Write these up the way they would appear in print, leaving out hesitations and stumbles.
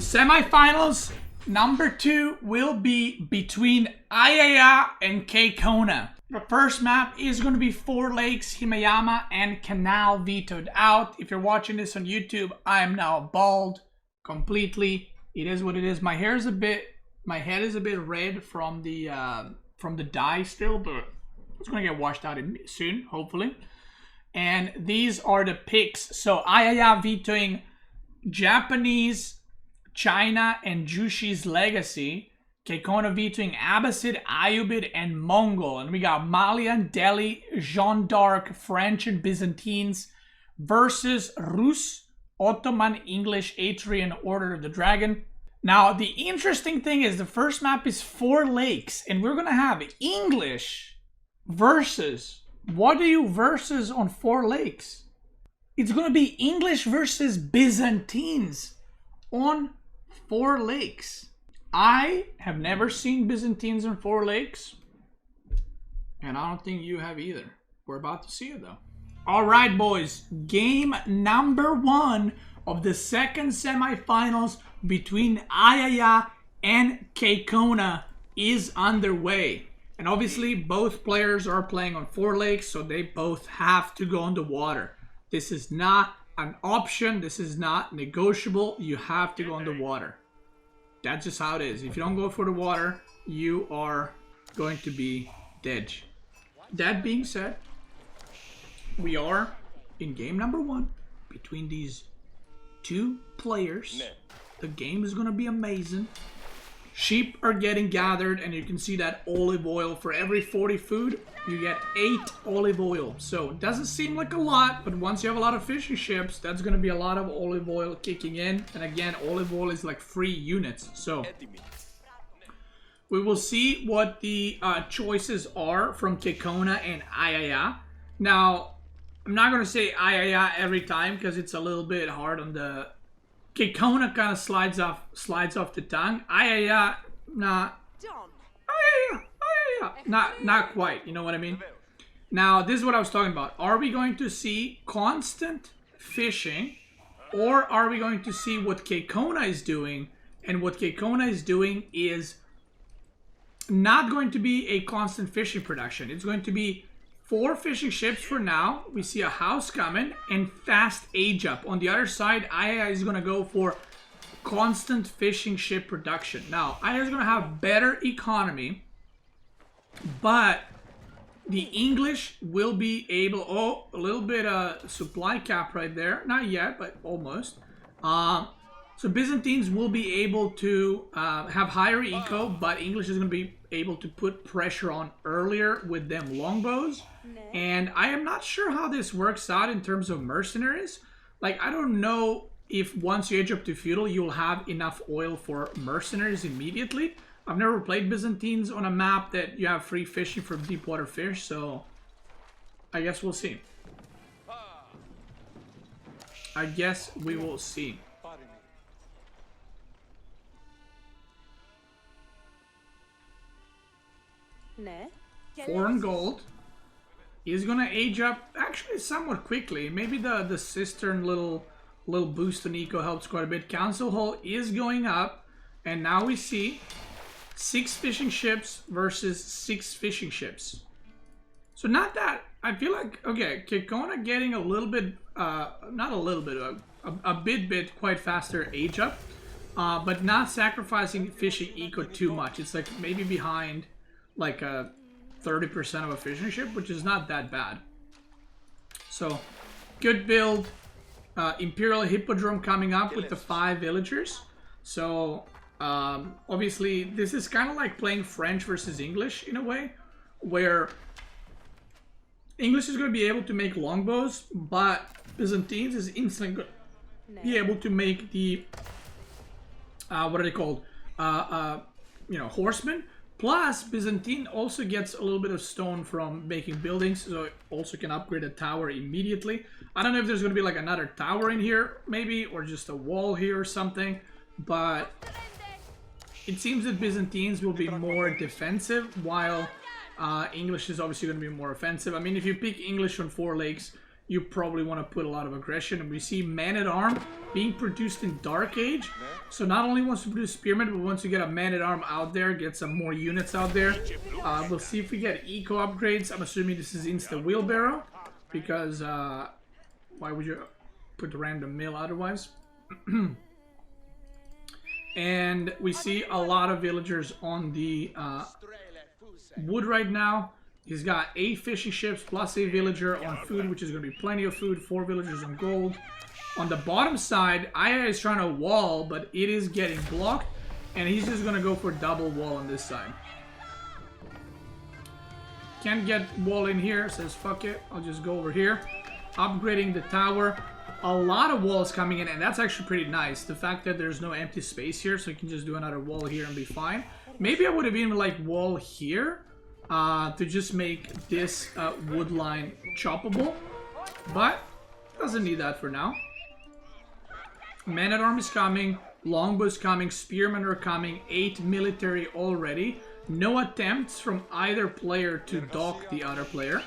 Semi-finals number 2 will be between Ayaya and Keikona. The first map is going to be 4 lakes, Himayama and Canal vetoed out. If you're watching this on YouTube, I am now bald completely. It is what it is. My head is a bit red from the dye still, but it's going to get washed out soon, hopefully. And these are the picks. So Ayaya vetoing Japanese, China, and Jushi's Legacy. Keikona vetoing Abbasid, Ayyubid, and Mongol. And we got Malian, Delhi, Jeanne d'Arc, French, and Byzantines versus Rus, Ottoman, English, Atrian, Order of the Dragon. Now, the interesting thing is the first map is 4 lakes, and we're going to have English versus... What do you versus on 4 lakes? It's going to be English versus Byzantines on 4 lakes. I have never seen Byzantines on 4 lakes, and I don't think you have either. We're about to see it though. All right, boys. Game number 1 of the second semifinals between Ayaya and Keikona is underway. And obviously, both players are playing on 4 lakes, so they both have to go on the water. This is not an option. This is not negotiable. You have to go on the water. That's just how it is. If you don't go for the water, you are going to be dead. That being said, we are in game number 1 between these 2 players. The game is going to be amazing. Sheep are getting gathered, and you can see that olive oil. For every 40 food, you get 8 olive oil. So it doesn't seem like a lot, but once you have a lot of fishing ships, that's going to be a lot of olive oil kicking in. And again, olive oil is like free units. So we will see what the choices are from Keikona and Ayaya. Now, I'm not going to say Ayaya every time because it's a little bit hard on the... Keikona kind of slides off the tongue. Ayaya, not quite. You know what I mean? Now, this is what I was talking about. Are we going to see constant fishing, or are we going to see what Keikona is doing? And what Keikona is doing is not going to be a constant fishing production. It's going to be 4 fishing ships for now. We see a house coming and fast age up. On the other side, Ayaya is going to go for constant fishing ship production. Now, Ayaya is going to have better economy, but the English will be able... Oh, a little bit of supply cap right there. Not yet, but almost. So Byzantines will be able to have higher eco, but English is going to be able to put pressure on earlier with them longbows. And I am not sure how this works out in terms of mercenaries. Like, I don't know if once you age up to feudal, you'll have enough oil for mercenaries immediately. I've never played Byzantines on a map that you have free fishing for deep water fish, so I guess we'll see. I guess we will see. Foreign gold is gonna age up actually somewhat quickly. Maybe the cistern little boost in eco helps quite a bit. Council Hall is going up, and now we see 6 fishing ships versus 6 fishing ships. So not that, I feel like, okay, Keikona getting a little bit, not a little bit, a bit quite faster age up, but not sacrificing fishing eco too much. It's like maybe behind like a 30% of a fishing ship, which is not that bad. So, good build. Imperial Hippodrome coming up with the 5 villagers. So, obviously, this is kind of like playing French versus English in a way, where English is going to be able to make longbows, but Byzantines is instantly going to be able to make the, what are they called? Horsemen. Plus, Byzantine also gets a little bit of stone from making buildings, so it also can upgrade a tower immediately. I don't know if there's going to be like another tower in here, maybe, or just a wall here or something, but it seems that Byzantines will be more defensive, while English is obviously going to be more offensive. I mean, if you pick English on 4 lakes, you probably want to put a lot of aggression. And we see Man-at-Arm being produced in Dark Age. So not only wants to produce Spearmen, but wants to get a Man-at-Arm out there, get some more units out there. We'll see if we get eco upgrades. I'm assuming this is Insta Wheelbarrow, because why would you put random mill otherwise? And we see a lot of villagers on the wood right now. He's got 8 fishing ships plus a villager on food, which is going to be plenty of food. 4 villagers on gold. On the bottom side, Aya is trying to wall, but it is getting blocked. And he's just going to go for double wall on this side. Can't get wall in here. Says, fuck it. I'll just go over here. Upgrading the tower. A lot of walls coming in, and that's actually pretty nice. The fact that there's no empty space here, so you can just do another wall here and be fine. Maybe I would have even like wall here. To just make this wood line choppable, but doesn't need that for now. Man-at-Arm is coming, Longbow is coming, Spearmen are coming, 8 military already. No attempts from either player to dock the other player.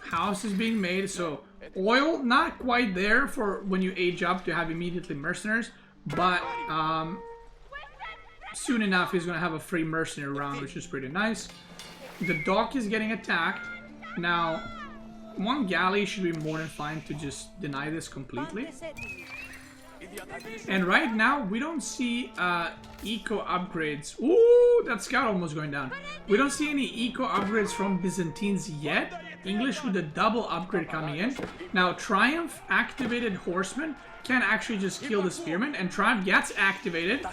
House is being made, so oil not quite there for when you age up to have immediately mercenaries, but soon enough, he's going to have a free mercenary round, which is pretty nice. The dock is getting attacked. Now, one galley should be more than fine to just deny this completely. And right now, we don't see eco upgrades. Ooh, that scout almost going down. We don't see any eco upgrades from Byzantines yet. English with a double upgrade coming in. Now, Triumph activated Horseman can actually just kill the Spearmen, and Triumph gets activated.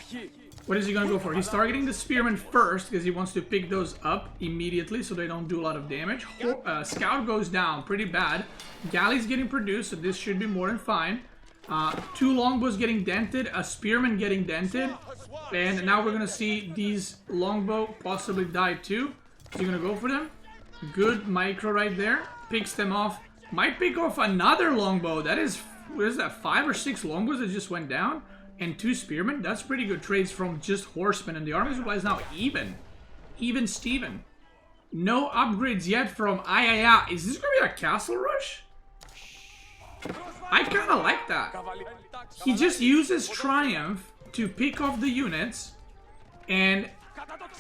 What is he going to go for? He's targeting the Spearmen first because he wants to pick those up immediately so they don't do a lot of damage. Scout goes down pretty bad. Galley's getting produced, so this should be more than fine. 2 longbows getting dented, a Spearman getting dented. And now we're going to see these longbow possibly die too. Is he going to go for them? Good micro right there. Picks them off. Might pick off another longbow. That is, what is that, 5 or 6 longbows that just went down? And 2 Spearmen. That's pretty good trades from just Horsemen. And the army supply is now even. Even Steven. No upgrades yet from Aya. Is this going to be a castle rush? I kind of like that. He just uses Triumph to pick off the units. And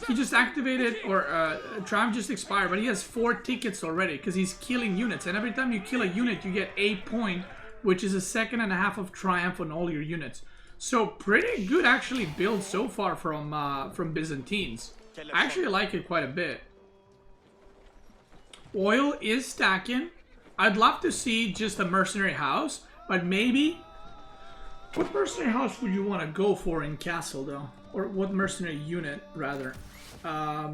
he just activated, or Triumph just expired. But he has 4 tickets already because he's killing units. And every time you kill a unit, you get a point, which is a 2.5 seconds of Triumph on all your units. So pretty good actually build so far from Byzantines. I actually like it quite a bit. Oil is stacking. I'd love to see just a mercenary house, but maybe... What mercenary house would you want to go for in Castle though? Or what mercenary unit rather? Let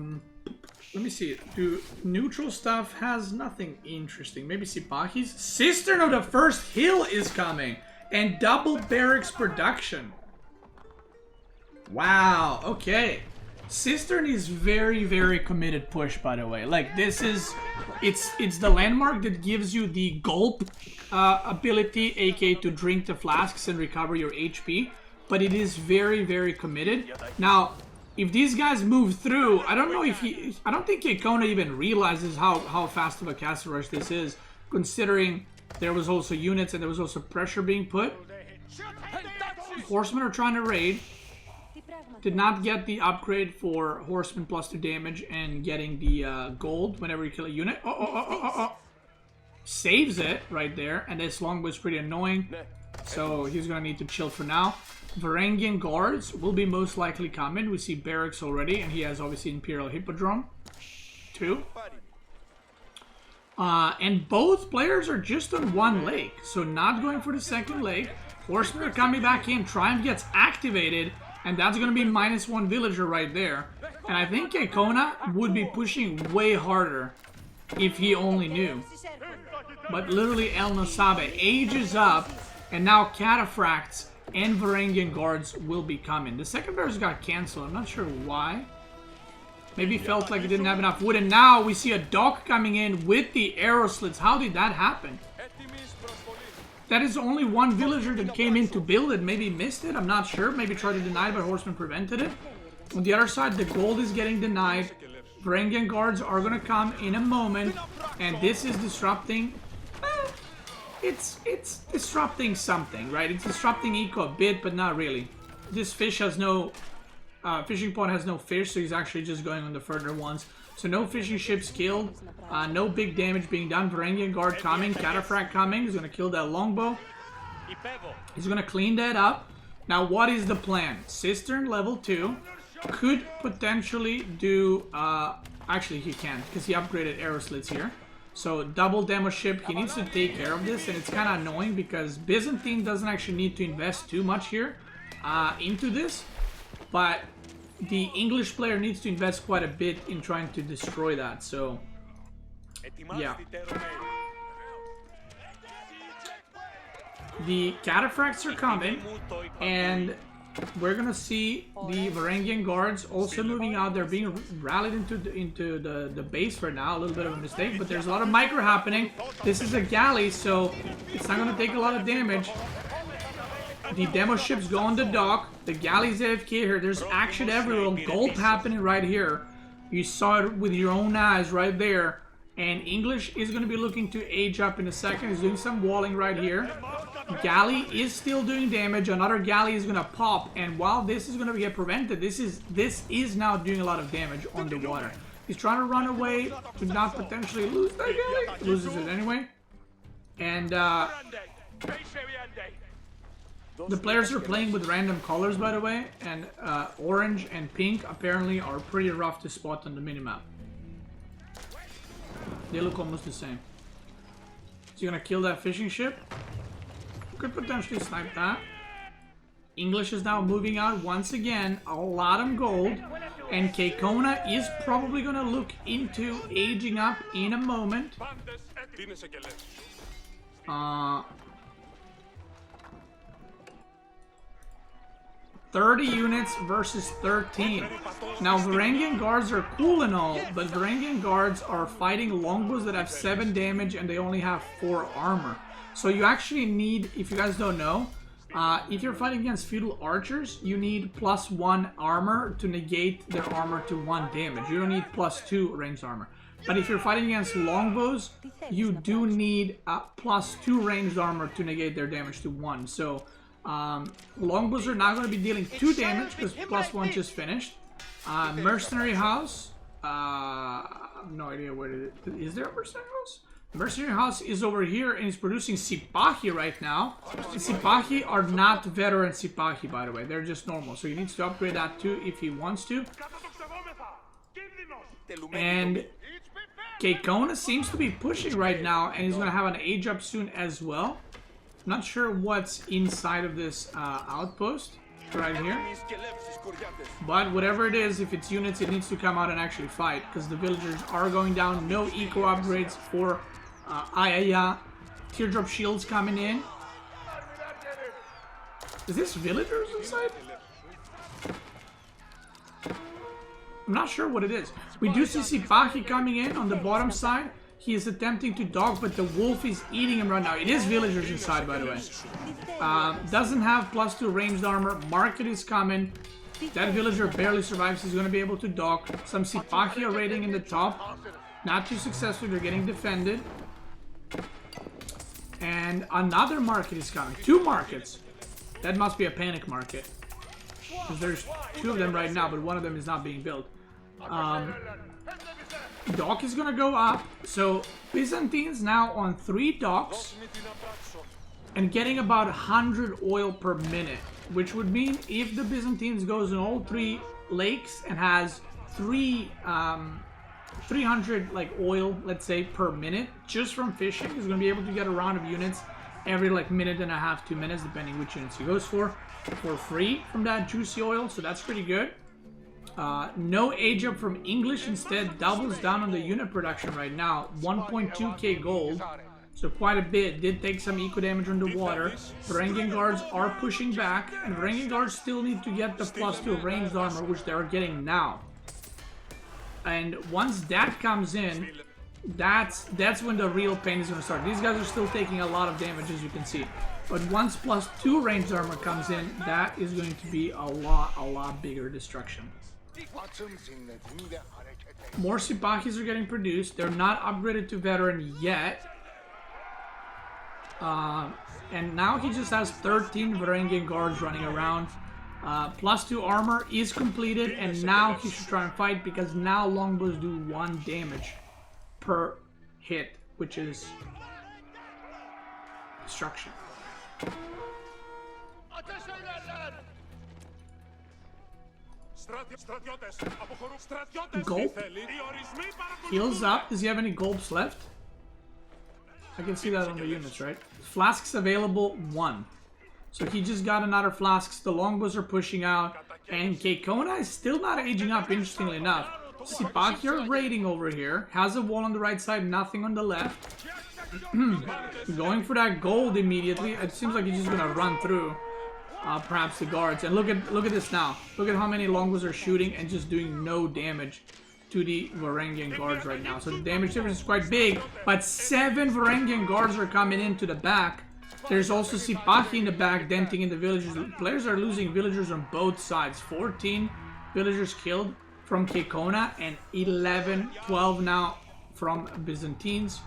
me see. Do neutral stuff has nothing interesting. Maybe Sipahi's? Cistern of the First Hill is coming! And double barracks production. Wow, okay. Cistern is very, very committed push, by the way. Like, this is... It's the landmark that gives you the gulp ability, aka to drink the flasks and recover your HP. But it is very, very committed. Now, if these guys move through, I don't know if he... I don't think Kekona even realizes how fast of a castle rush this is, considering... There was also units and there was also pressure being put. Horsemen are trying to raid. Did not get the upgrade for Horseman +2 damage and getting the gold whenever you kill a unit. Saves it right there. And this longbow is pretty annoying. So he's going to need to chill for now. Varangian guards will be most likely coming. We see barracks already. And he has obviously Imperial Hippodrome. 2. And both players are just on 1 lake, so not going for the 2nd lake. Horsemen are coming back in. Triumph gets activated, and that's going to be -1 villager right there. And I think Kekona would be pushing way harder if he only knew. But literally El Nosabe ages up, and now Cataphracts and Varangian guards will be coming. The 2nd bears got cancelled. I'm not sure why. Maybe felt like it didn't have enough wood, and now we see a dock coming in with the arrow slits. How did that happen? That is only 1 villager that came in to build it. Maybe missed it, I'm not sure. Maybe tried to deny it, but Horseman prevented it. On the other side, the gold is getting denied. Varangian guards are gonna come in a moment, and this is disrupting. It's disrupting something, right? It's disrupting eco a bit, but not really. This fish has no fishing pond has no fish, so he's actually just going on the further ones. So no fishing ships killed, no big damage being done. Varangian guard coming, Cataphract coming. He's gonna kill that longbow. He's gonna clean that up. Now, what is the plan? Cistern level 2 could potentially do. Actually, he can't because he upgraded arrow slits here. So double demo ship. He needs to take care of this, and it's kind of annoying because Byzantine doesn't actually need to invest too much here into this, but the English player needs to invest quite a bit in trying to destroy that. So yeah. The Cataphracts are coming, and we're gonna see the Varangian guards also moving out. They're being rallied into the base for now. A little bit of a mistake, but there's a lot of micro happening. This is a galley, so it's not gonna take a lot of damage. The demo ships go on the dock. The galley's AFK here. There's action everywhere. Gulp happening right here. You saw it with your own eyes right there. And English is going to be looking to age up in a second. He's doing some walling right here. Galley is still doing damage. Another galley is going to pop. And while this is going to get prevented, this is now doing a lot of damage on the water. He's trying to run away to not potentially lose that galley. Loses it anyway. And the players are playing with random colors, by the way. And orange and pink apparently are pretty rough to spot on the minimap. They look almost the same. Is he gonna kill that fishing ship? Could potentially snipe that. English is now moving out once again. A lot of gold. And Kekona is probably gonna look into aging up in a moment. 30 units versus 13. Now, Varangian guards are cool and all, but Varangian guards are fighting longbows that have 7 damage and they only have 4 armor. So you actually need, if you guys don't know, if you're fighting against feudal archers, you need +1 armor to negate their armor to 1 damage. You don't need +2 ranged armor. But if you're fighting against longbows, you do need +2 ranged armor to negate their damage to 1. So longbows are not going to be dealing 2 damage because +1 just finished. Mercenary house, I have no idea where it is. Is there a mercenary house? Mercenary house is over here and is producing Sipahi right now. The Sipahi are not veteran Sipahi, by the way. They're just normal. So he needs to upgrade that too if he wants to. And Kekona seems to be pushing right now, and he's going to have an age up soon as well. Not sure what's inside of this outpost right here, but whatever it is, if it's units, it needs to come out and actually fight because the villagers are going down. No eco upgrades for Ayaya. Teardrop shields coming in. Is this villagers inside? I'm not sure what it is. We do see Sipahi coming in on the bottom side. He is attempting to dog, but the wolf is eating him right now. It is villagers inside, by the way. Doesn't have +2 ranged armor. Market is coming. That villager barely survives. He's going to be able to dog. Some Sipahi are raiding in the top. Not too successful. They're getting defended. And another market is coming. 2 markets. That must be a panic market. Because there's 2 of them right now, but one of them is not being built. Dock is gonna go up, so Byzantine's now on 3 docks and getting about 100 oil per minute, which would mean if the Byzantines goes on all 3 lakes and has 300 like oil, let's say, per minute just from fishing, he's gonna be able to get a round of units every like minute and a half, 2 minutes, depending which units he goes for free from that juicy oil. So that's pretty good. No age up from English, instead doubles down on the unit production right now. 1.2k gold, so quite a bit. Did take some eco damage underwater. Varangian guards are pushing back, and Varangian guards still need to get the +2 ranged armor, which they are getting now. And once that comes in, that's when the real pain is going to start. These guys are still taking a lot of damage, as you can see. But once +2 ranged armor comes in, that is going to be a lot bigger destruction. More Sipahis are getting produced. They're not upgraded to veteran yet. And now he just has 13 Varangian guards running around. +2 armor is completed, and now he should try and fight, because now longbows do 1 damage per hit, which is destruction. Gulp. Heals up. Does he have any gulps left? I can see that on the units, right? Flasks available, 1. So he just got another flasks. The longbows are pushing out. And Kekona is still not aging up, interestingly enough. Sipaki are raiding over here. Has a wall on the right side, nothing on the left. Going for that gold immediately. It seems like he's just gonna run through perhaps the guards. And look at this now. Look at how many longbows are shooting and just doing no damage to the Varangian guards right now. So the damage difference is quite big, but 7 Varangian guards are coming into the back. There's also Sipahi in the back, denting in the villagers. Players are losing villagers on both sides. 14 villagers killed from Kekona and 12 now from Byzantines.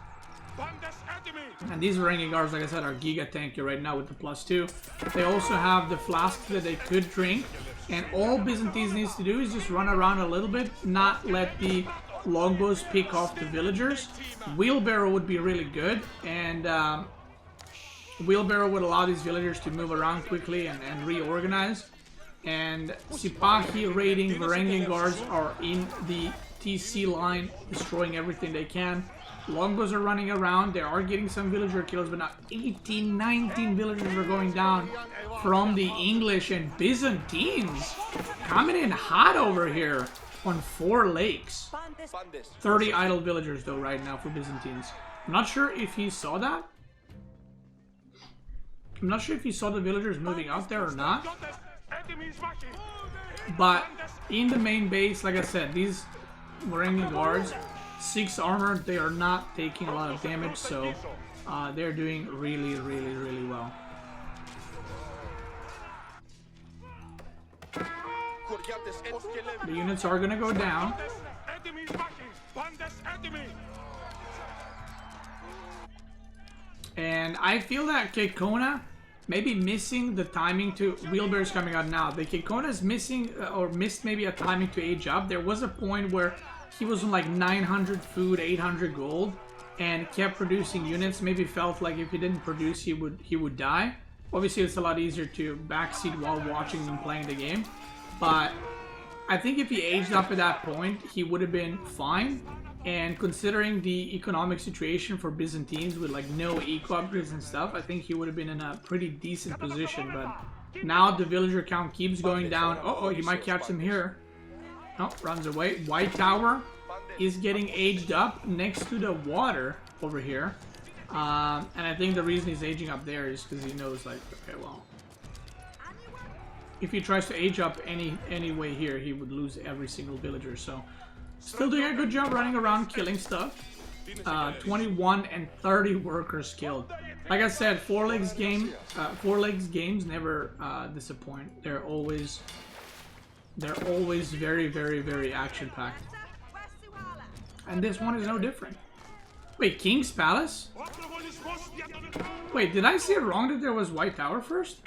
And these Varangian guards, like I said, are giga tanky right now with the +2. They also have the flasks that they could drink. And all Byzantines needs to do is just run around a little bit, not let the longbows pick off the villagers. Wheelbarrow would be really good, and Wheelbarrow would allow these villagers to move around quickly and reorganize. And Sipahi raiding Varangian guards are in the TC line, destroying everything they can. Longbows are running around. They are getting some villager kills, but now 18, 19 villagers are going down from the English, and Byzantines coming in hot over here on 4 lakes. 30 idle villagers though right now for Byzantines. I'm not sure if he saw that. I'm not sure if he saw the villagers moving out there or not. But in the main base, like I said, these Varangian guards, 6 armor, they are not taking a lot of damage, so they're doing really, really, really well. The units are gonna go down. And I feel that Kekona may be missing the timing to... Wheelbarrow's coming out now. The Kekona is missing, or missed maybe a timing to age up. There was a point where he was on like 900 food, 800 gold, and kept producing units. Maybe felt like if he didn't produce, he would die. Obviously, it's a lot easier to backseat while watching than playing the game. But I think if he aged up at that point, he would have been fine. And considering the economic situation for Byzantines with like no eco upgrades and stuff, I think he would have been in a pretty decent position. But now the villager count keeps going down. Oh, you might catch him here. Oh, runs away. White Tower is getting aged up next to the water over here. And I think the reason he's aging up there is because he knows, like, okay, well, if he tries to age up any way here, he would lose every single villager. So still doing a good job running around killing stuff. 21 and 30 workers killed. Like I said, 4 legs games never disappoint. They're always very, very, very action-packed. And this one is no different. Wait, King's Palace? Wait, did I see it wrong that there was White Tower first?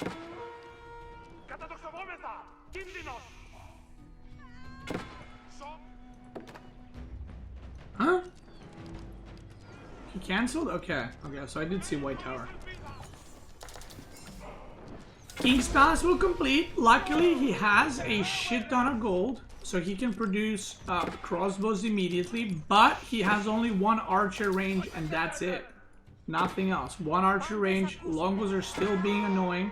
Huh? He cancelled? Okay, so I did see White Tower. King's Palace will complete. Luckily, he has a shit ton of gold, so he can produce crossbows immediately, but he has only 1 archer range, and that's it. Nothing else. 1 archer range. Longbows are still being annoying.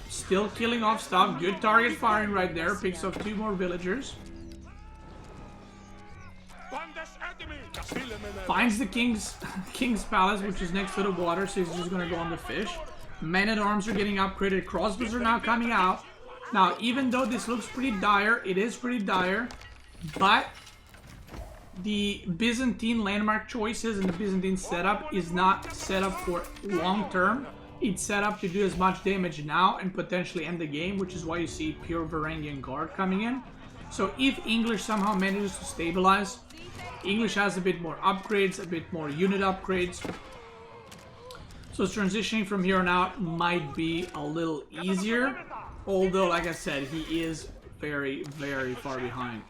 Still killing off stuff. Good target firing right there. Picks up 2 more villagers. Finds the King's Palace, which is next to the water, so he's just gonna go on the fish. Men-at-arms are getting upgraded. Crossbows are now coming out. Now, even though this looks pretty dire, it is pretty dire, but the Byzantine landmark choices and the Byzantine setup is not set up for long-term. It's set up to do as much damage now and potentially end the game, which is why you see pure Varangian Guard coming in. So if English somehow manages to stabilize, English has a bit more upgrades, a bit more unit upgrades. So transitioning from here on out might be a little easier. Although, like I said, he is very, very far behind.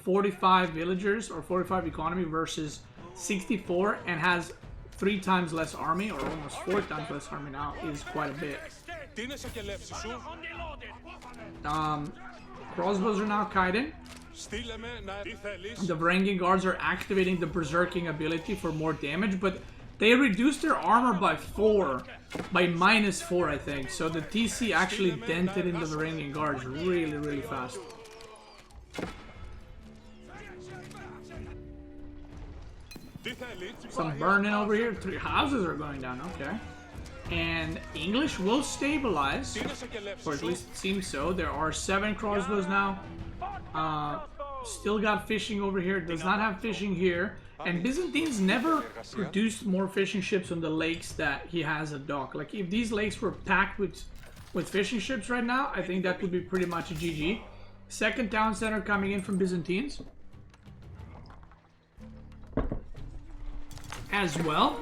45 villagers or 45 economy versus 64 and has 3 times less army, or almost 4 times less army now, is quite a bit. Crossbows are now kited. The Varangian Guards are activating the Berserking ability for more damage, but they reduced their armor by 4, by -4 I think. So the TC actually dented in the Varangian Guards really, really fast. Some burning over here. 3 houses are going down, okay. And English will stabilize, or at least it seems so. There are 7 crossbows now. Still got fishing over here, does not have fishing here. And Byzantines never produced more fishing ships on the lakes that he has at dock. Like, if these lakes were packed with fishing ships right now, I think that would be pretty much a GG. Second town center coming in from Byzantines as well.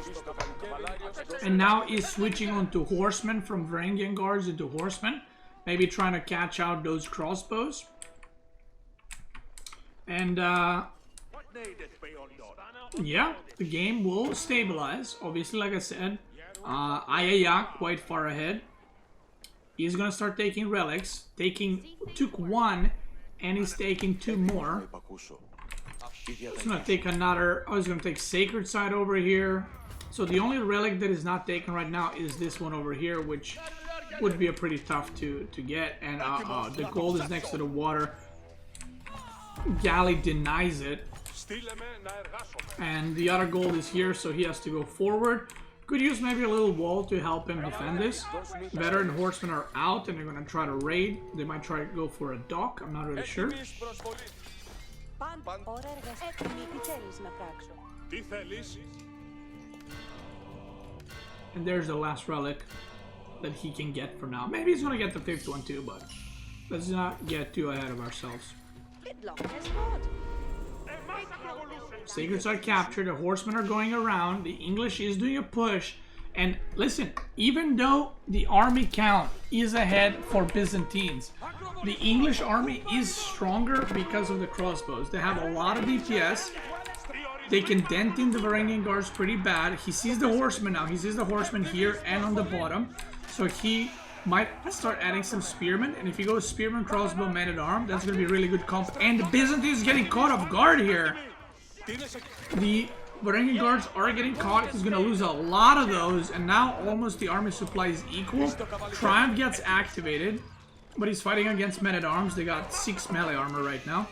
And now he's switching on to horsemen from Varangian Guards into horsemen. Maybe trying to catch out those crossbows. And yeah, the game will stabilize. Obviously, like I said, Ayaya quite far ahead. He's gonna start taking relics. Took 1, and he's taking 2 more. He's gonna take another. Oh, he's gonna take Sacred Side over here. So the only relic that is not taken right now is this one over here, which would be a pretty tough to get. And the gold is next to the water. Galley denies it. And the other gold is here, so he has to go forward. Could use maybe a little wall to help him defend this. Veteran horsemen are out and they're going to try to raid. They might try to go for a dock, I'm not really sure. And there's the last relic that he can get for now. Maybe he's going to get the 5th one too, but let's not get too ahead of ourselves. Sacred Side captured, the horsemen are going around, the English is doing a push, and listen, even though the army count is ahead for Byzantines, the English army is stronger because of the crossbows. They have a lot of DPS, they can dent in the Varangian Guards pretty bad. He sees the horsemen now, he sees the horsemen here and on the bottom, so he might start adding some spearmen, and if he goes spearman, crossbow, man-at-arm, that's going to be a really good comp. And the Byzantines is getting caught off guard here. The Varangian Guards are getting caught. He's going to lose a lot of those, and now almost the army supply is equal. Triumph gets activated, but he's fighting against men-at-arms. They got 6 melee armor right now.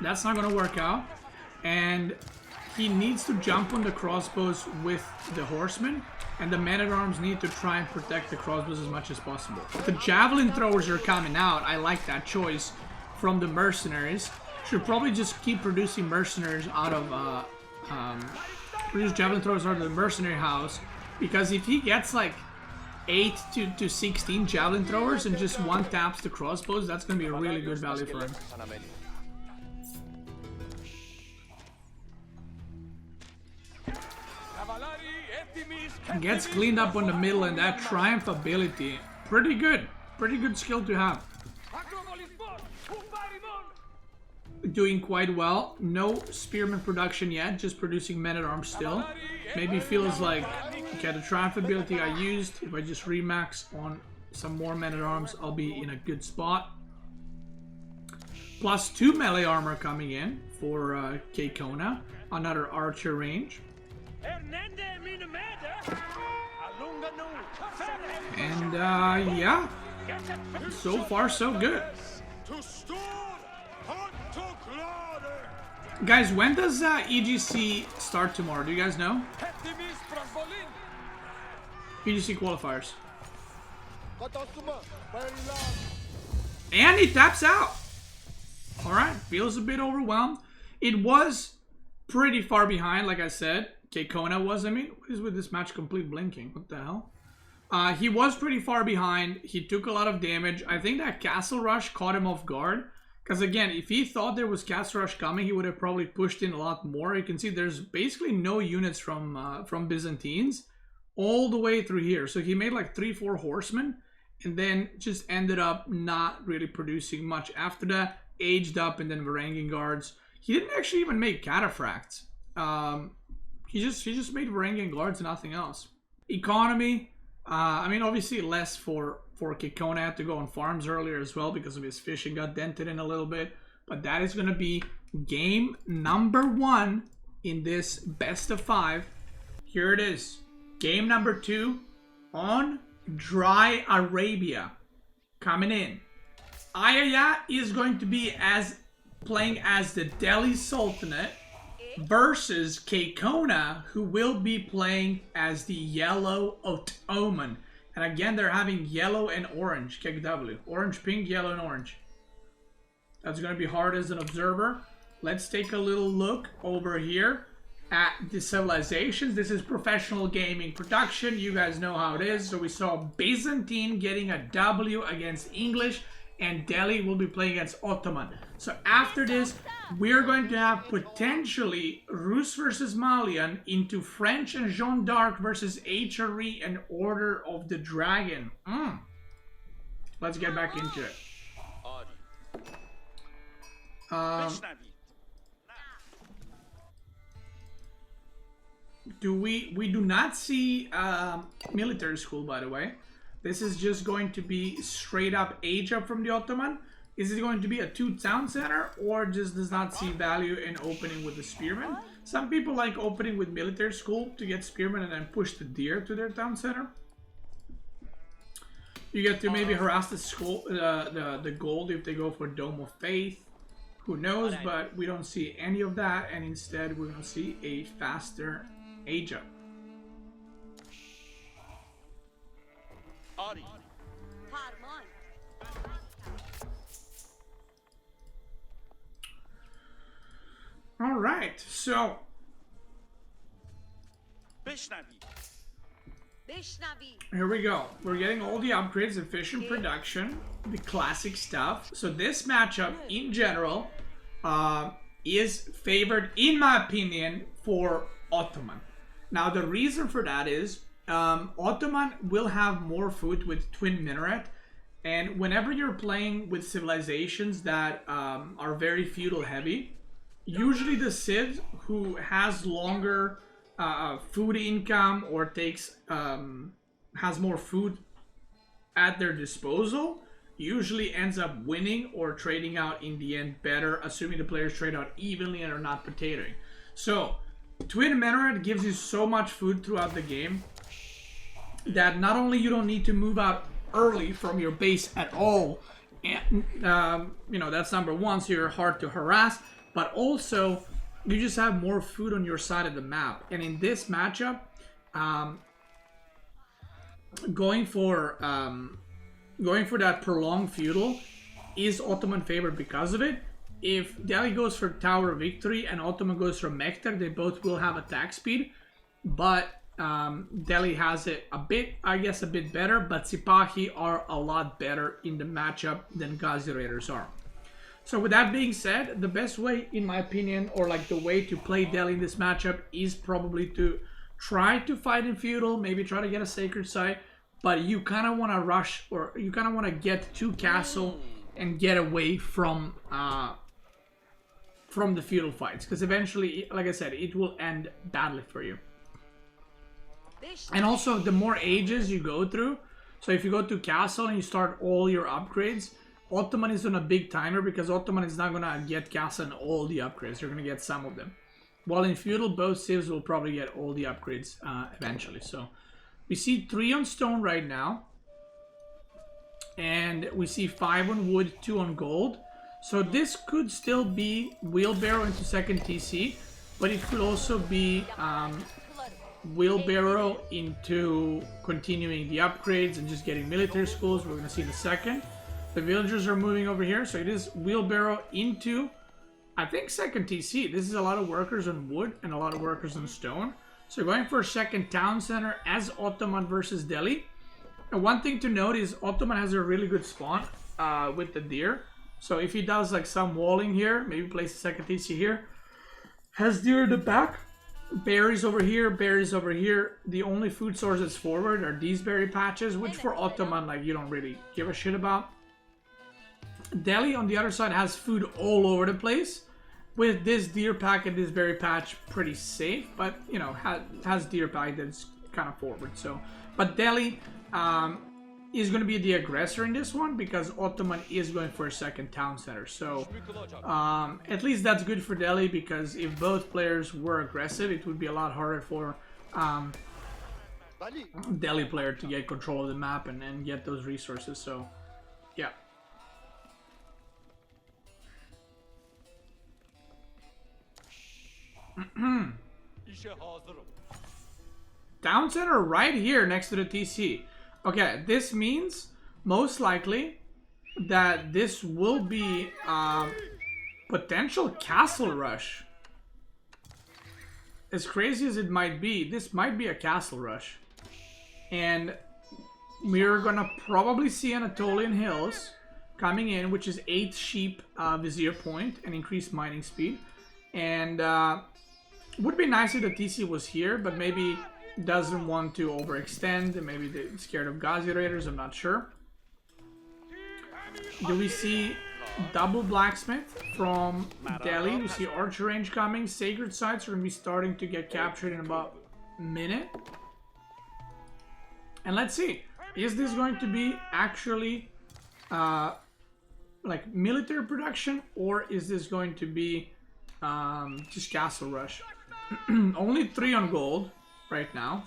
That's not going to work out, and he needs to jump on the crossbows with the horsemen, and the men-at-arms need to try and protect the crossbows as much as possible. The javelin throwers are coming out. I like that choice from the mercenaries. Should probably just keep producing mercenaries out of produce javelin throwers out of the mercenary house, because if he gets like 8 to 16 javelin throwers and just 1 taps the crossbows, that's gonna be a really good value for him. Gets cleaned up on the middle, and that Triumph ability, pretty good skill to have. Doing quite well. No spearman production yet, just producing men-at-arms still. Maybe feels like, okay, the Triumph ability I used, if I just remax on some more men-at-arms, I'll be in a good spot. Plus 2 melee armor coming in for Kona, another archer range. And yeah, so far so good. Guys, when does EGC start tomorrow? Do you guys know? EGC qualifiers. And he taps out. Alright, feels a bit overwhelmed. It was pretty far behind, like I said. Kona was, I mean, what is with this match complete blinking? What the hell? He was pretty far behind. He took a lot of damage. I think that castle rush caught him off guard. Because again, if he thought there was castle rush coming, he would have probably pushed in a lot more. You can see there's basically no units from Byzantines all the way through here. So he made like 3-4 horsemen and then just ended up not really producing much after that. Aged up and then Varangian guards. He didn't actually even make cataphracts. He just made Varangian guards and nothing else. Economy. I mean, obviously less for Kekona. Had to go on farms earlier as well because of his fishing got dented in a little bit. But that is going to be game number 1 in this best of 5. Here it is. Game number 2 on Dry Arabia. Coming in. Ayaya is going to be playing as the Delhi Sultanate versus Kekona, who will be playing as the Yellow Ottoman. And again, they're having yellow and orange. KW. Orange, pink, yellow, and orange. That's going to be hard as an observer. Let's take a little look over here at the civilizations. This is professional gaming production. You guys know how it is. So we saw Byzantine getting a W against English, and Delhi will be playing against Ottoman. So after this, we're going to have potentially Rus versus Malian into French and Jeanne d'Arc versus HRE and Order of the Dragon. Let's get back into it. We do not see military school, by the way. This is just going to be straight up age up from the Ottoman. Is it going to be a 2 town center, or just does not see value in opening with the Spearmen? Some people like opening with military school to get Spearmen and then push the deer to their town center. You get to maybe harass the school, the gold if they go for Dome of Faith. Who knows, but we don't see any of that, and instead we're going to see a faster age up. All right, so here we go. We're getting all the upgrades, efficient production, the classic stuff. So this matchup in general is favored, in my opinion, for Ottoman. Now the reason for that is Ottoman will have more food with Twin Minaret, and whenever you're playing with civilizations that are very feudal heavy, usually the civ who has longer food income or takes has more food at their disposal usually ends up winning or trading out in the end better, assuming the players trade out evenly and are not potatoing. So Twin Minaret gives you so much food throughout the game that not only you don't need to move out early from your base at all, and you know, that's number one, so you're hard to harass, but also you just have more food on your side of the map. And in this matchup, going for that prolonged feudal is Ottoman favored because of it. If Delhi goes for Tower of Victory and Ottoman goes for Mektar, they both will have attack speed, but Delhi has it a bit, I guess, a bit better, but Sipahi are a lot better in the matchup than Ghazi Raiders are. So with that being said, the best way, in my opinion, or like the way to play Delhi in this matchup is probably to try to fight in feudal, maybe try to get a sacred site, but you kind of want to rush, or you kind of want to get to castle and get away from the feudal fights, because eventually, like I said, it will end badly for you. And also, the more ages you go through, so if you go to castle and you start all your upgrades, Ottoman is on a big timer, because Ottoman is not going to get castle and all the upgrades. You're going to get some of them. While in feudal, both civs will probably get all the upgrades eventually. So we see 3 on stone right now, and we see 5 on wood, 2 on gold. So this could still be wheelbarrow into second TC, but it could also be wheelbarrow into continuing the upgrades and just getting military schools. We're going to see in a second. The villagers are moving over here, so it is wheelbarrow into, I think, second TC. This is a lot of workers on wood and a lot of workers on stone. So going for a second town center as Ottoman versus Delhi. And one thing to note is Ottoman has a really good spawn with the deer. So if he does like some walling here, maybe place a second TC here, has deer in the back, berries over here, berries over here. The only food sources forward are these berry patches, which for Ottoman, like, you don't really give a shit about. Delhi on the other side has food all over the place. With this deer pack and this berry patch, pretty safe, but you know, has deer pack that's kind of forward. So, but Delhi is going to be the aggressor in this one because Ottoman is going for a second town center. So at least that's good for Delhi, because if both players were aggressive, it would be a lot harder for Delhi player to get control of the map and get those resources. So yeah. Town center right here next to the TC. Okay, this means most likely that this will be potential castle rush. As crazy as it might be, this might be a castle rush. And we're gonna probably see Anatolian Hills coming in, which is 8 sheep vizier point and increased mining speed. And would be nice if the TC was here, but maybe doesn't want to overextend, and maybe they're scared of Ghazi Raiders, I'm not sure. Do we see double blacksmith from Delhi? We see archer range coming. Sacred sites are going to be starting to get captured in about a minute. And let's see, is this going to be actually like military production, or is this going to be just castle rush? Only 3 on gold right now.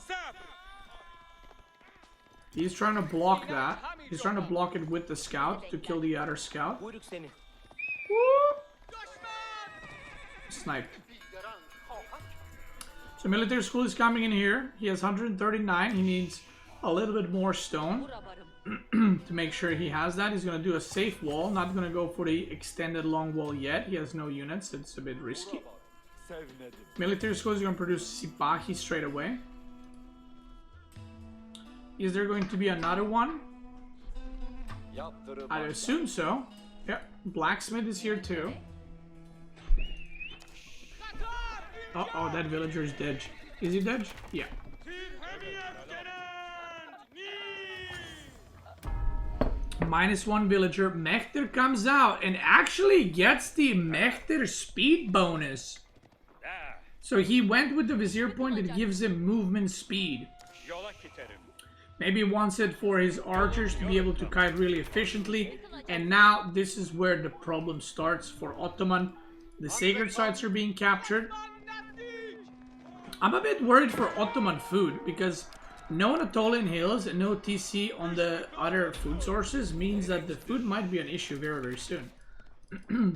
He's trying to block that. He's trying to block it with the scout to kill the other scout. Woo! Sniped. So military school is coming in here. He has 139. He needs a little bit more stone to make sure he has that. He's going to do a safe wall. Not going to go for the extended long wall yet. He has no units. It's a bit risky. Military school is going to produce Sipahi straight away. Is there going to be another one? I assume so. Yep. Blacksmith is here too. Uh-oh, that villager is dead. Is he dead? Yeah. -1 villager. Mechter comes out and actually gets the Mechter speed bonus. So he went with the vizier point that gives him movement speed. Maybe he wants it for his archers to be able to kite really efficiently. And now this is where the problem starts for Ottoman. The sacred sites are being captured. I'm a bit worried for Ottoman food, because no Anatolian Hills and no TC on the other food sources means that the food might be an issue very, very soon.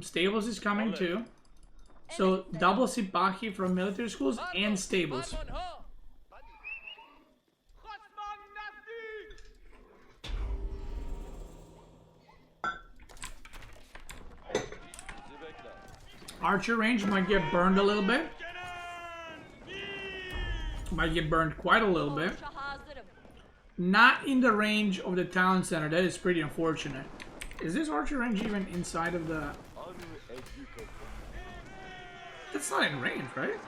Stables is coming too. So double Sipahi from military schools and stables. Archer range might get burned a little bit. Might get burned quite a little bit. Not in the range of the town center. That is pretty unfortunate. Is this archer range even inside of the... That's not in range, right?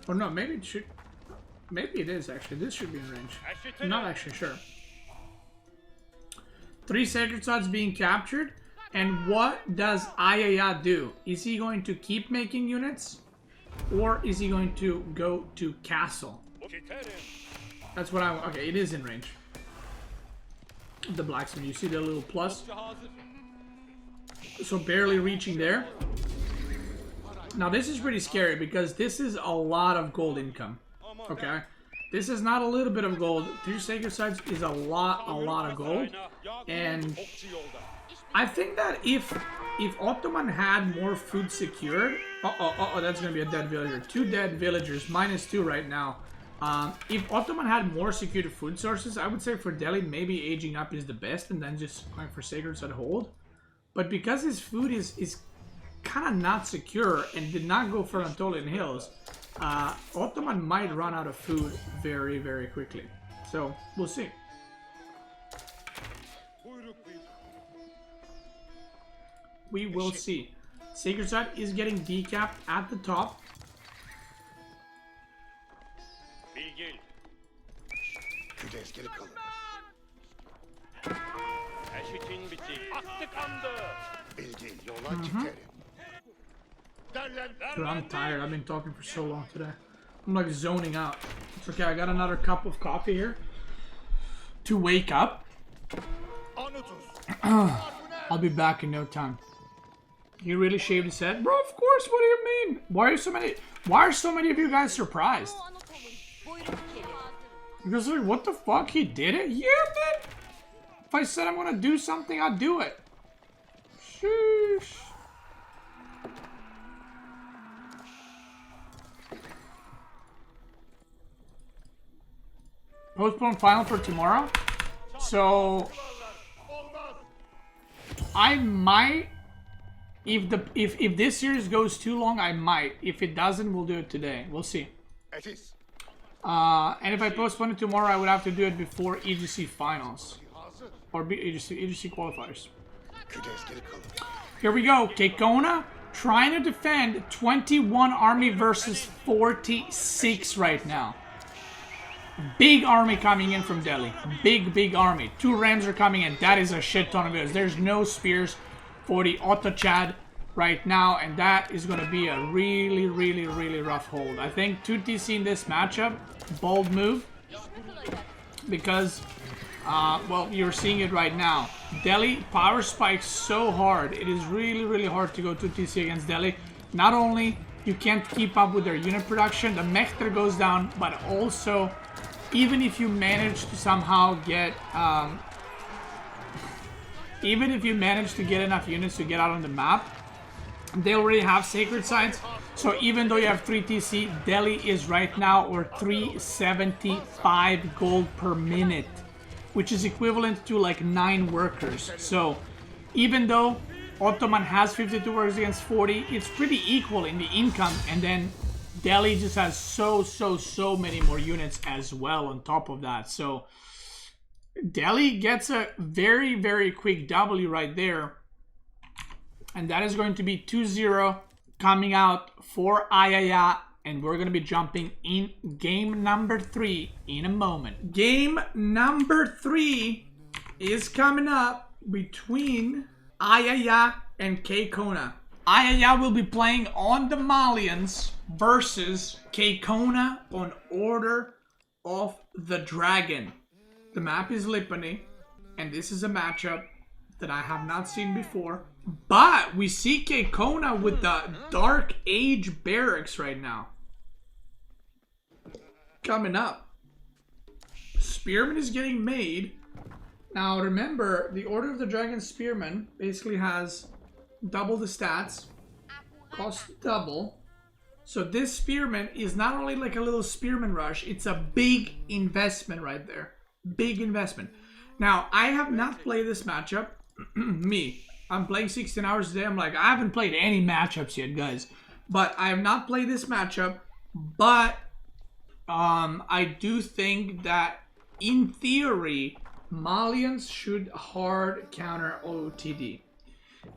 Or no, maybe it should... Maybe it is actually. This should be in range. I'm not actually sure. 3 sacred sites being captured. And what does Ayaya do? Is he going to keep making units? Or is he going to go to castle? That's what I... Okay, it is in range. The blacksmith. You see the little plus? So barely reaching there. Now this is pretty scary because this is a lot of gold income. Okay? This is not a little bit of gold. 3 sacred sites is a lot of gold. And I think that if Ottoman had more food secured... that's gonna be a dead villager. 2 dead villagers, -2 right now. If Ottoman had more secured food sources, I would say for Delhi, maybe aging up is the best and then just going for sacred site hold. But because his food is kind of not secure and did not go for Anatolian Hills, Ottoman might run out of food very, very quickly. So, we'll see. We will see. Sacred Side is getting decapped at the top. Dude, I'm tired. I've been talking for so long today. I'm like zoning out. It's okay. I got another cup of coffee here to wake up. I'll be back in no time. He really shaved his head, bro. Of course. What do you mean? Why are so many of you guys surprised? Because like, what the fuck? He did it? Yeah, man. If I said I'm gonna do something, I'd do it. Sheesh. Postpone final for tomorrow. So I might, if this series goes too long, I might. If it doesn't, we'll do it today. We'll see. And if I postpone it tomorrow, I would have to do it before EGC finals or EGC qualifiers. Here we go. Kekona trying to defend 21 army versus 46 right now. Big army coming in from Delhi. Big army. 2 Rams are coming in. That is a shit ton of it. There's no spears for the Otto Chad right now, and that is going to be a really rough hold. I think 2TC in this matchup, bold move, because, well, you're seeing it right now. Delhi power spikes so hard. It is really hard to go 2TC against Delhi. Not only you can't keep up with their unit production, the Mechter goes down, but also, even if you manage to somehow get, even if you manage to get enough units to get out on the map, they already have sacred sites. So even though you have 3 TC, Delhi is right now or 375 gold per minute, which is equivalent to like 9 workers. So even though Ottoman has 52 workers against 40, it's pretty equal in the income, and then Delhi just has so many more units as well on top of that. So Delhi gets a very quick W right there. And that is going to be 2-0 coming out for Ayaya. And we're going to be jumping in game number 3 in a moment. Game number 3 is coming up between Ayaya and Kekona. Ayaya will be playing on the Malians versus Kekona on Order of the Dragon. The map is Lipany, and this is a matchup that I have not seen before. But we see Kekona with the Dark Age barracks right now. Coming up. Spearmen is getting made. Now remember, the Order of the Dragon Spearmen basically has double the stats. Costs double. So this Spearman is not only like a little Spearman rush, it's a big investment right there. Big investment. Now, I have not played this matchup. I'm playing 16 hours a day. I'm like, I haven't played any matchups yet, guys. But I have not played this matchup. But I do think that, in theory, Malians should hard counter OotD.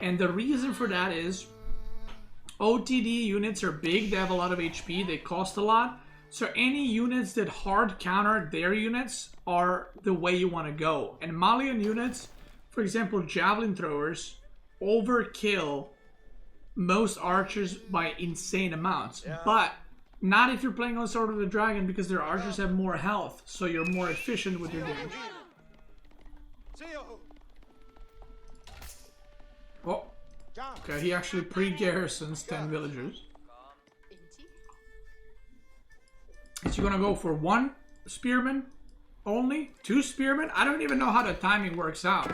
And the reason for that is OotD units are big. They have a lot of HP. They cost a lot. So any units that hard counter their units are the way you want to go. And Malian units, for example, javelin throwers, overkill most archers by insane amounts. Yeah. But not if you're playing on Sword of the Dragon, because their archers have more health. So you're more efficient with your damage. Oh, okay, he actually pre-garrisons 10 villagers. Is he gonna go for 1 spearman only? 2 spearmen? I don't even know how the timing works out.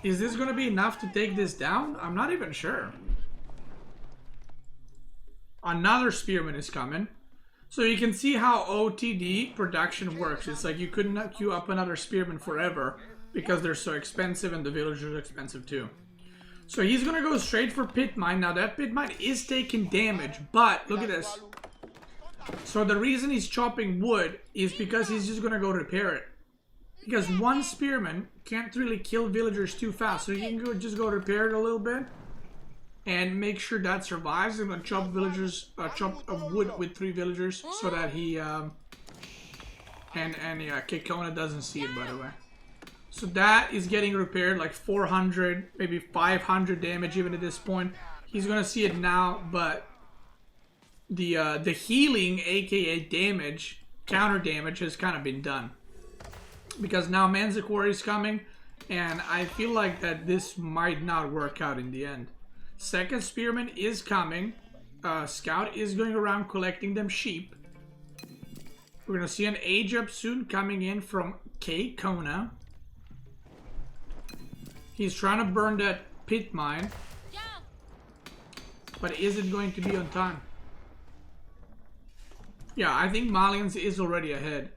Is this gonna be enough to take this down? I'm not even sure. Another spearman is coming. So you can see how OotD production works. It's like you couldn't queue up another spearman forever because they're so expensive and the villagers are expensive too. So he's gonna go straight for pit mine. Now that pit mine is taking damage, but look at this. So the reason he's chopping wood is because he's just gonna go repair it. Because one spearman can't really kill villagers too fast, so he can just go repair it a little bit and make sure that survives. I'm gonna chop villagers, chop wood with 3 villagers so that he yeah, Kekona doesn't see it, by the way. So that is getting repaired, like 400, maybe 500 damage even at this point. He's gonna see it now, but the healing, aka damage, counter damage, has kind of been done. Because now Manziquori is coming, and I feel like that this might not work out in the end. Second Spearman is coming. Scout is going around collecting them sheep. We're gonna see an age up soon coming in from Kekona. He's trying to burn that pit mine. But is it going to be on time? Yeah, I think Malians is already ahead.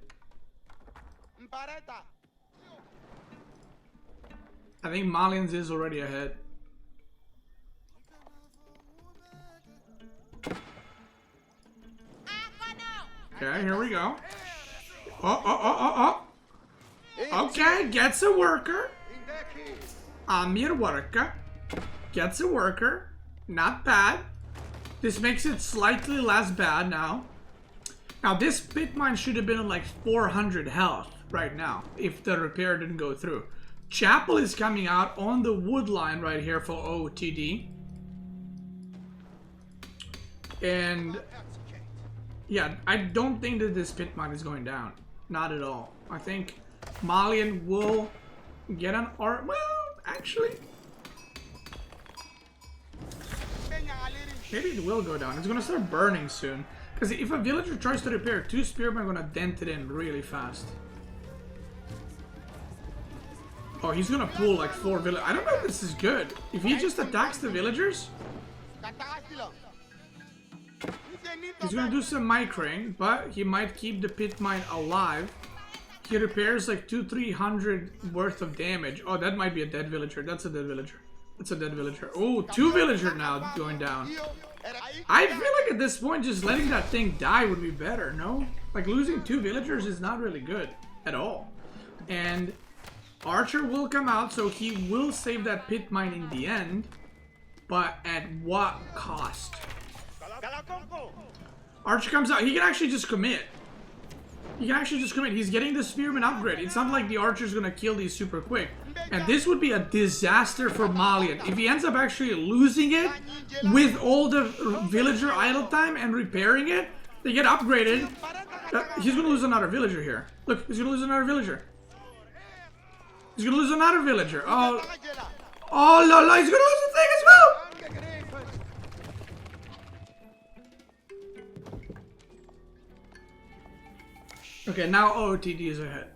I think Malians is already ahead. Okay, here we go. Oh. Okay, gets a worker. Amir worker. Gets a worker. Not bad. This makes it slightly less bad now. Now this pit mine should have been at like 400 health right now if the repair didn't go through. Chapel is coming out on the wood line right here for OotD. And yeah, I don't think that this pit mine is going down. Not at all. I think Malian will get an art. Well, actually, maybe it will go down. It's gonna start burning soon. Because if a villager tries to repair, 2 spearmen are gonna dent it in really fast. Oh, he's gonna pull like 4 villagers. I don't know if this is good. If he just attacks the villagers, he's gonna do some micring, but he might keep the pit mine alive. He repairs like 200-300 worth of damage. Oh, that might be a dead villager. That's a dead villager. That's a dead villager. Oh, 2 villagers now going down. I feel like at this point just letting that thing die would be better, no? Like losing 2 villagers is not really good at all. And Archer will come out, so he will save that pit mine in the end. But at what cost? Archer comes out. He can actually just commit. He can actually just commit. He's getting the Spearman upgrade. It's not like the Archer's gonna kill these super quick. And this would be a disaster for Malian. If he ends up actually losing it with all the villager idle time and repairing it, they get upgraded. He's gonna lose another villager here. Look, he's gonna lose another villager. He's gonna lose another villager. Oh, la, he's gonna lose the thing as well. Okay, now OotD is ahead.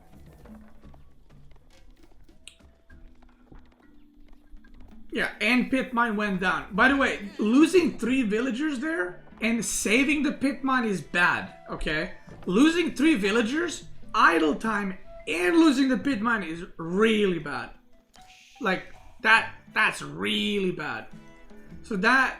Yeah, and pit mine went down. By the way, losing 3 villagers there and saving the pit mine is bad, okay? Losing 3 villagers, idle time, and losing the pit mine is really bad. Like, that's really bad. So that...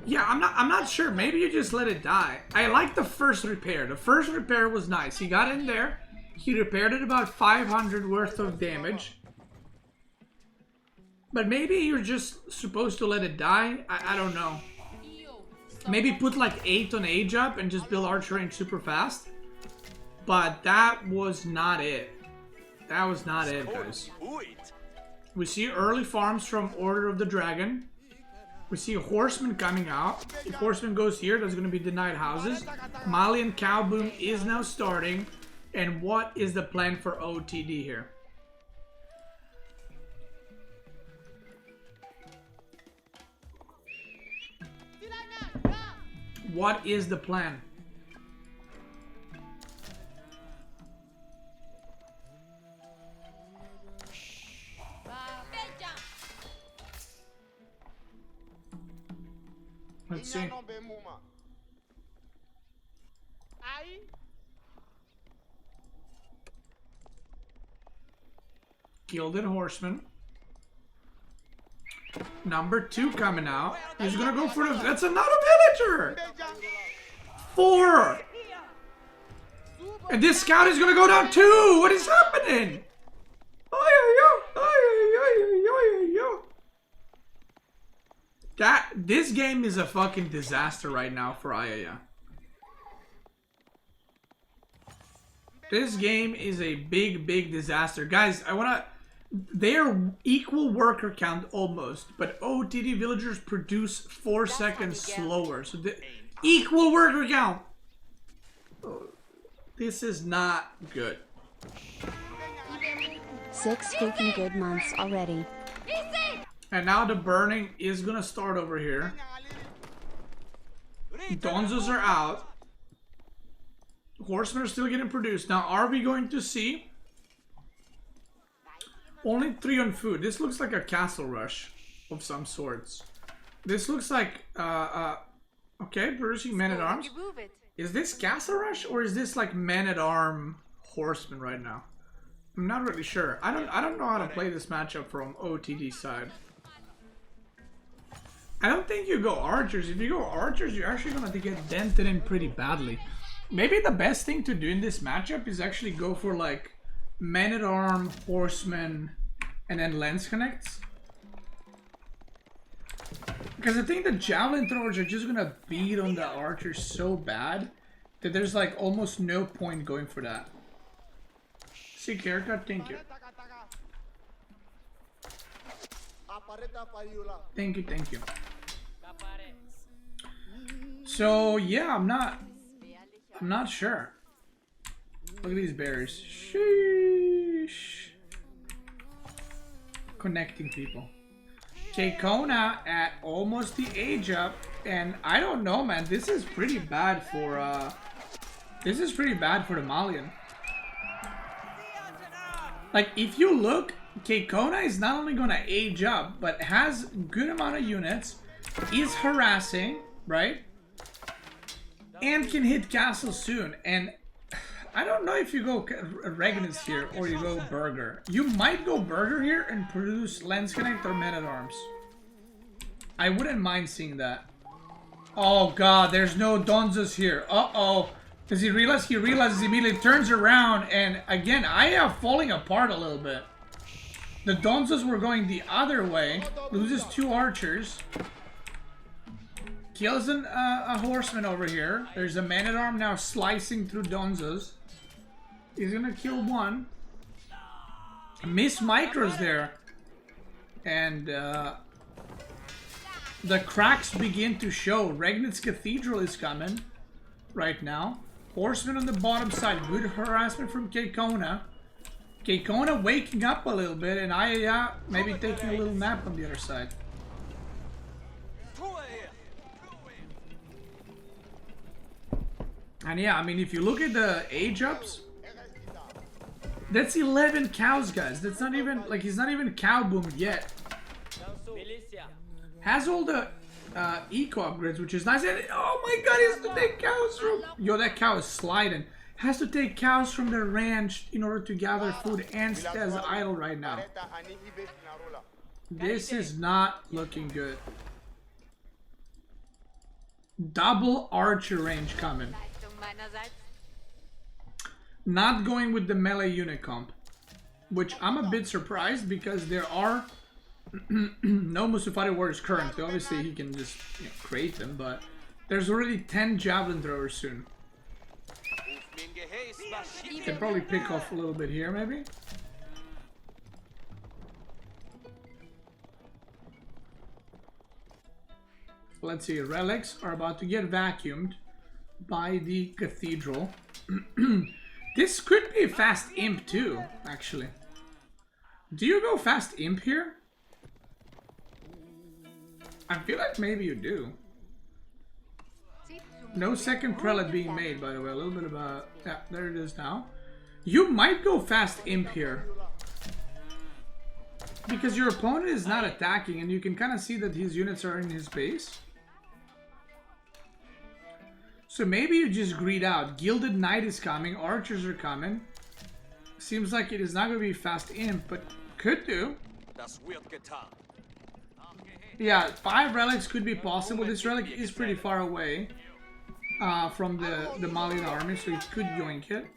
Yeah, I'm not sure. Maybe you just let it die. I like the first repair. The first repair was nice. He got in there. He repaired it about 500 worth of damage. But maybe you're just supposed to let it die. I don't know. Maybe put like 8 on age up and just build archer range super fast. But that was not it. That was not it, guys. We see early farms from Order of the Dragon. We see a horseman coming out. If horseman goes here, there's going to be denied houses. Malian cow boom is now starting. And what is the plan for OotD here? What is the plan? Let's see. Gilded horseman. Number 2 coming out. He's gonna go for the... That's another villager! 4! And this scout is gonna go down 2! What is happening? This game is a fucking disaster right now for Ayaya. This game is a big disaster. Guys, I wanna... They're equal worker count almost, but OOTD villagers produce 4 seconds slower. So the equal worker count. Oh, this is not good. 6 freaking good months already. And now the burning is gonna start over here. Donzos are out. Horsemen are still getting produced. Now, are we going to see... Only 3 on food. This looks like a castle rush of some sorts. This looks like, okay, producing men-at-arms. Is this castle rush or is this like men-at-arm horsemen right now? I'm not really sure. I don't know how to play this matchup from OTD side. I don't think you go archers. If you go archers, you're actually gonna get dented in pretty badly. Maybe the best thing to do in this matchup is actually go for like men-at-arm, horsemen, and then lens connects. Because I think the javelin throwers are just gonna beat on the archers so bad that there's like almost no point going for that. Sick haircut, thank you. Thank you, thank you. So yeah, I'm not sure. Look at these bears. Sheesh. Connecting people. Kona at almost the age up, and I don't know, man. This is pretty bad for the Malian. Like, if you look, Kona is not only gonna age up, but has good amount of units, is harassing, right? And can hit castle soon. And I don't know if you go Regnus here or you go Burger. You might go Burger here and produce Lens Connect or Men-at-Arms. I wouldn't mind seeing that. Oh god, there's no Donzos here. Uh-oh. Does he realize? He realizes, immediately turns around, and again, I am falling apart a little bit. The Donzos were going the other way. Loses 2 archers. Kills a horseman over here. There's a man-at-arm now slicing through Donzos. He's gonna kill 1. Miss Micros there. And the cracks begin to show. Regnitz Cathedral is coming right now. Horseman on the bottom side. Good harassment from Kona. Kona waking up a little bit, and Ayaya maybe taking a little nap on the other side. And yeah, I mean, if you look at the age ups, that's 11 cows, guys. That's not even, like, he's not even cow boomed yet. Has all the eco upgrades, which is nice. And, oh my god, he has to take cows from... Yo, that cow is sliding. Has to take cows from their ranch in order to gather food and stays idle right now. This is not looking good. Double archer range coming. Not going with the melee unit comp, which I'm a bit surprised because there are no Musufari warriors currently. Obviously he can just, you know, create them, but there's already 10 javelin throwers soon. Can probably pick off a little bit here, maybe. Let's see, relics are about to get vacuumed by the cathedral. This could be a fast imp too, actually. Do you go fast imp here? I feel like maybe you do. No second prelate being made, by the way. A little bit about... Yeah, there it is now. You might go fast imp here. Because your opponent is not attacking, and you can kind of see that his units are in his base. So maybe you just greed out. Gilded Knight is coming. Archers are coming. Seems like it is not going to be fast imp, but could do. Yeah, 5 relics could be possible. This relic is pretty far away from the Malian army, so he could yoink it.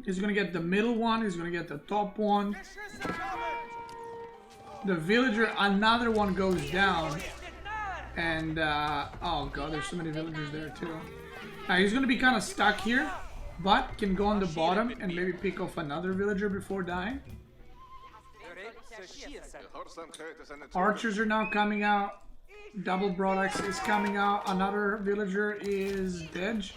He's gonna get the middle one, he's gonna get the top one. The villager, another one goes down. And, oh god, there's so many villagers there too. Now he's gonna be kind of stuck here, but can go on the bottom and maybe pick off another villager before dying. Archers are now coming out. Double Broadaxe is coming out. Another villager is dead.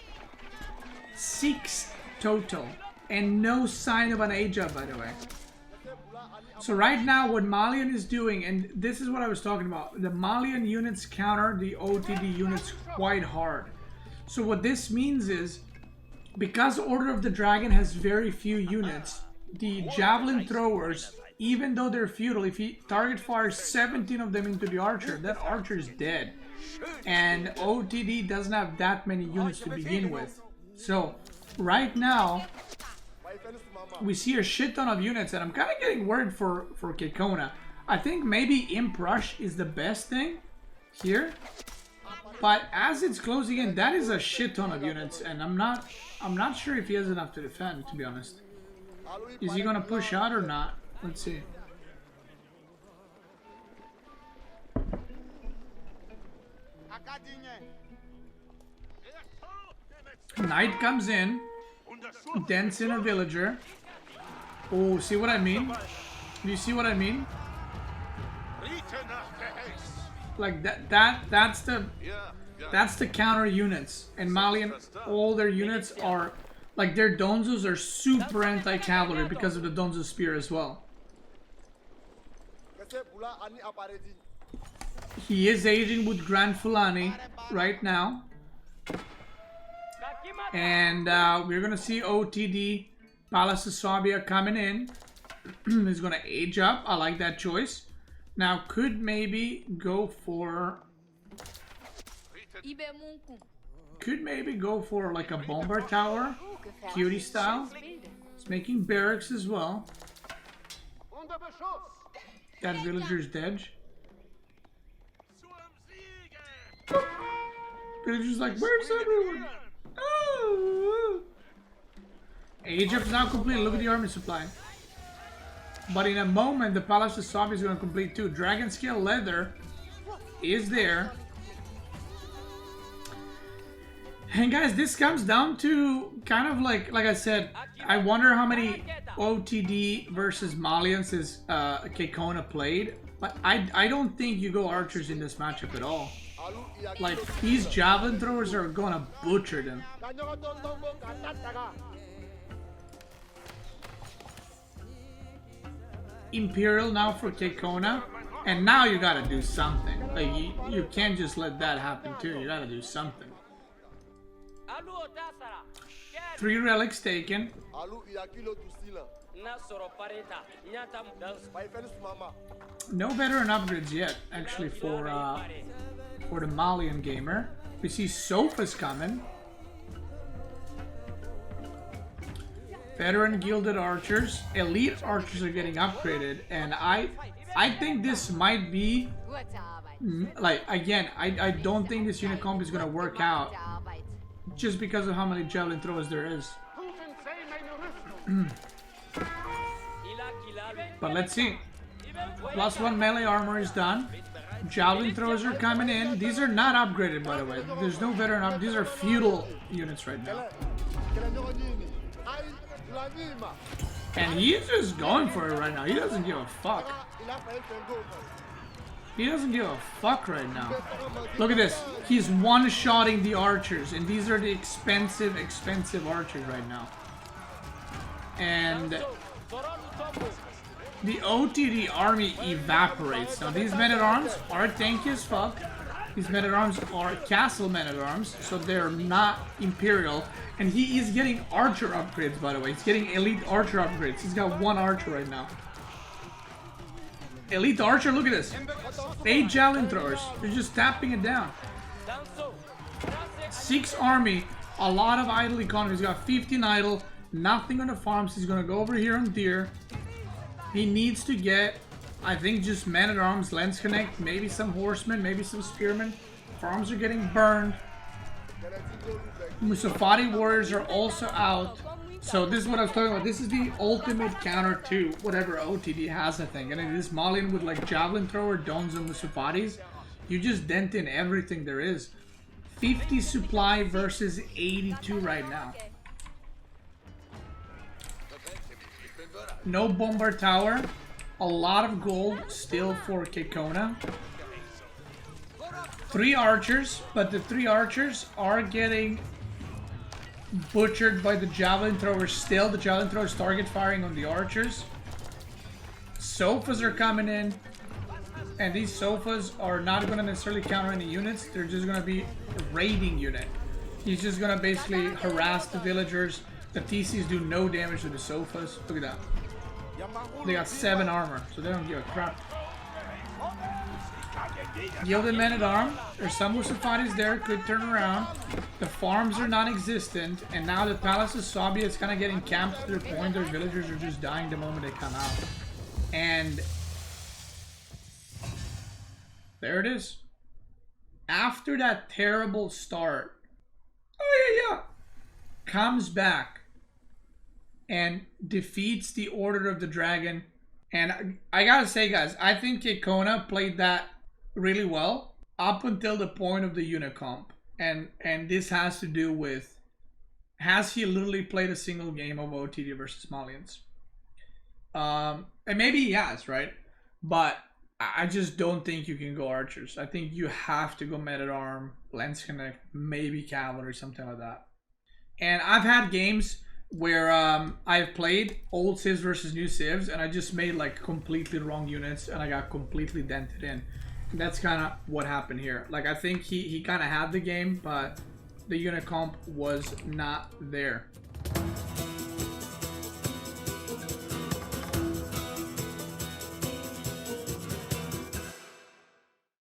6 total. And no sign of an age up, by the way. So right now what Malian is doing, and this is what I was talking about, the Malian units counter the OotD units quite hard. So what this means is, because Order of the Dragon has very few units, the javelin throwers, even though they're feudal, if he target fires 17 of them into the archer, that archer is dead. And OotD doesn't have that many units to begin with. So right now we see a shit ton of units, and I'm kind of getting worried for Kekona. I think maybe Imp Rush is the best thing here, but as it's closing in, that is a shit ton of units, and I'm not sure if he has enough to defend, to be honest. Is he gonna push out or not? Let's see. Knight comes in, dents in a villager. Oh, see what I mean? Do you see what I mean? Like that's the counter units. And Malian, all their units are like, their Donzos are super anti-cavalry because of the Donzo spear as well. He is aging with Grand Fulani right now. And we're gonna see OotD Palace of Swabia coming in. He's gonna age up. I like that choice. Now could maybe go for like a bomber tower, cutie style. He's making barracks as well. That villager's dead. Villager's like, where's everyone? Oh. Age up is now complete. Look at the army supply. But in a moment, the Palace of Swabia is going to complete too. Dragon Scale Leather is there. And guys, this comes down to kind of like I said, I wonder how many OotD versus Malians is Kekona played. But I don't think you go archers in this matchup at all. Like, these javelin throwers are gonna butcher them. Imperial now for Kekona, and now you gotta do something. Like, you can't just let that happen too. You gotta do something. 3 relics taken. No veteran upgrades yet, actually, for the Malian gamer. We see sofas coming. Veteran gilded archers, elite archers are getting upgraded, and I think this might be like, again, I don't think this unit comp is gonna work out just because of how many javelin throwers there is. But let's see. +1 melee armor is done. Javelin throwers are coming in. These are not upgraded, by the way. There's no veteran up. These are feudal units right now. And he's just going for it right now. He doesn't give a fuck. He doesn't give a fuck right now. Look at this. He's one-shotting the archers, and these are the expensive archers right now. And the OotD army evaporates. Now these men-at-arms are tanky as fuck. These men-at-arms are castle men-at-arms, so they're not imperial. And he is getting archer upgrades, by the way. He's getting elite archer upgrades. He's got 1 archer right now. Elite archer, look at this. 8 javelin throwers. They're just tapping it down. 6 army. A lot of idle economy. He's got 15 idle. Nothing on the farms. He's gonna go over here on deer. He needs to get I think just men-at-arms, lens connect, maybe some horsemen, maybe some spearmen. Farms are getting burned. Musafati warriors are also out. So this is what I was talking about. This is the ultimate counter to whatever OotD has, I think. And in this Malian with like javelin thrower, Dons, and Musafatis, you just dent in everything there is. 50 supply versus 82 right now. No Bombard Tower. A lot of gold still for Kekona. 3 archers, but the 3 archers are getting butchered by the javelin throwers still. The javelin throwers target firing on the archers. Sofas are coming in. And these sofas are not going to necessarily counter any units. They're just going to be a raiding unit. He's just going to basically harass the villagers. The TCs do no damage to the sofas. Look at that. They got 7 armor, so they don't give a crap. Gilded men-at-arms. There's some Musafatis there, could turn around. The farms are non-existent, and now the Palace of Sabia is kind of getting camped to the point their villagers are just dying the moment they come out. And there it is. After that terrible start, comes back and defeats the Order of the Dragon. And I gotta say, guys, I think Kekona played that really well up until the point of the Unicomp. And this has to do with, has he literally played a single game of OotD versus Malians? And maybe he has, right? But I just don't think you can go archers. I think you have to go men-at-arms, lens connect, maybe cavalry, something like that. And I've had games where I've played old civs versus new civs, and I just made like completely wrong units, and I got completely dented in. And that's kind of what happened here. Like, I think he kind of had the game, but the Unicomp was not there.